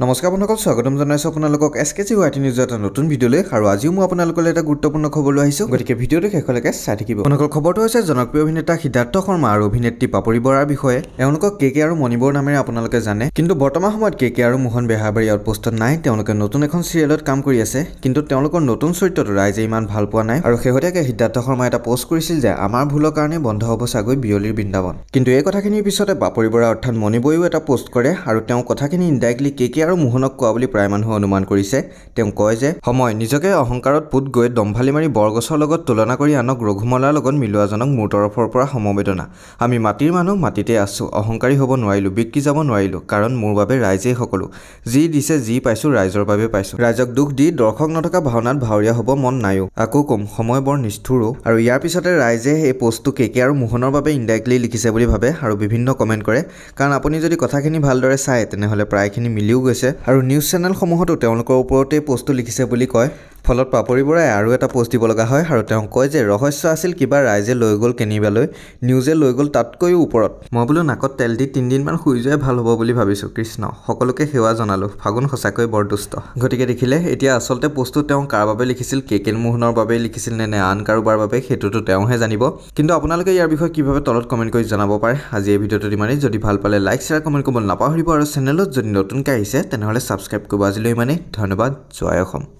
নমস্কাৰ বন্ধুসকল, স্বাগতম জনাইছো আপোনালোকক এছকেজি ৱাইটি নিউজৰ এটা নতুন ভিডিঅ'লৈ। আৰু আজিও মই আপোনালোকলৈ এটা গুৰুত্বপূৰ্ণ খবৰ লৈ আহিছোঁ, গতিকে ভিডিঅ'টো শেষলৈকে চাই থাকিব। আপোনালোকৰ খবৰটো হৈছে জনপ্ৰিয় অভিনেতা সিদ্ধাৰ্থ শৰ্মা আৰু অভিনেত্ৰী পাপৰি বৰাৰ বিষয়ে। এওঁলোকক কে আৰু মণিবৰ নামেৰে আপোনালোকে জানে, কিন্তু বৰ্তমান সময়ত কে আৰু মোহন বেহাৰবাৰী আউটপোষ্টত নাই। তেওঁলোকে নতুন এখন চিৰিয়েলত কাম কৰি আছে, কিন্তু তেওঁলোকৰ নতুন চৰিত্ৰটো ৰাইজে ইমান ভাল পোৱা নাই। আৰু শেহতীয়াকৈ সিদ্ধাৰ্থ শৰ্মাই এটা পোষ্ট কৰিছিল যে আমাৰ ভুলৰ কাৰণে বন্ধ হ'ব চাগৈ বিয়লিৰ বৃন্দাবন। কিন্তু এই কথাখিনিৰ পিছতে পাপৰি বৰা অৰ্থাৎ মণিবৰেও এটা পোষ্ট কৰে আৰু তেওঁ কথাখিনি ইনডাইৰেক্টলি কে আৰু মোহনক কোৱা বুলি প্ৰায় মানুহে অনুমান কৰিছে। তেওঁ কয় যে সময় নিজকে অহংকাৰত পুত গৈ দম্ভালি মাৰি বৰগছৰ লগত তুলনা কৰি আনক ৰঘুমলাৰ লগত মিলোৱাজনক মোৰ তৰফৰ পৰা সমবেদনা। আমি মাটিৰ মানুহ, মাটিতে আছোঁ। অহংকাৰী হ'ব নোৱাৰিলোঁ, বিক্ৰী যাব নোৱাৰিলোঁ, কাৰণ মোৰ বাবে ৰাইজেই সকলো। যি দিছে, যি পাইছোঁ, ৰাইজৰ বাবে পাইছোঁ। ৰাইজক দুখ দি দৰ্শক নথকা ভাওনাত ভাৱৰীয়া হ'ব মন নাইও। আকৌ কম, সময় বৰ নিষ্ঠুৰো। আৰু ইয়াৰ পিছতে ৰাইজে এই পোষ্টটো কে আৰু মোহনৰ বাবে ইনডাইৰেক্টলি লিখিছে বুলি ভাবে আৰু বিভিন্ন কমেণ্ট কৰে। কাৰণ আপুনি যদি কথাখিনি ভালদৰে চায় তেনেহ'লে প্ৰায়খিনি মিলিও গৈছে। আৰু নিউজ চেনেলসমূহতো তেওঁলোকৰ ওপৰতেই পোষ্টটো লিখিছে বুলি কয়। ফলত পাপৰি বৰাই আৰু এটা পোষ্ট দিব লগা হয় আৰু তেওঁ কয় যে ৰহস্য আছিল কিবা, ৰাইজে লৈ গ'ল কেনিবালৈ, নিউজে লৈ গ'ল তাতকৈও ওপৰত। মই বোলো নাকত তেল দি 3 দিনমান শুই যোৱাই ভাল হ'ব বুলি ভাবিছোঁ। কৃষ্ণ, সকলোকে সেৱা জনালোঁ। ফাগুন সঁচাকৈ বৰ দুষ্ট। গতিকে দেখিলে এতিয়া আচলতে পোষ্টটো তেওঁ কাৰ বাবে লিখিছিল, কে মোহনৰ বাবে লিখিছিল নে আন কাৰোবাৰ বাবে, সেইটোতো তেওঁহে জানিব। কিন্তু আপোনালোকে ইয়াৰ বিষয়ে কি ভাবে তলত কমেণ্ট কৰি জনাব পাৰে। আজি এই ভিডিঅ'টোত ইমানেই। যদি ভাল পালে লাইক, শ্বেয়াৰ, কমেণ্ট কৰিব নাপাহৰিব। আৰু চেনেলত যদি নতুনকৈ আহিছে তেনেহ'লে ছাবস্ক্ৰাইব কৰিব। আজিলৈ ইমানেই। ধন্যবাদ। জয় অসম।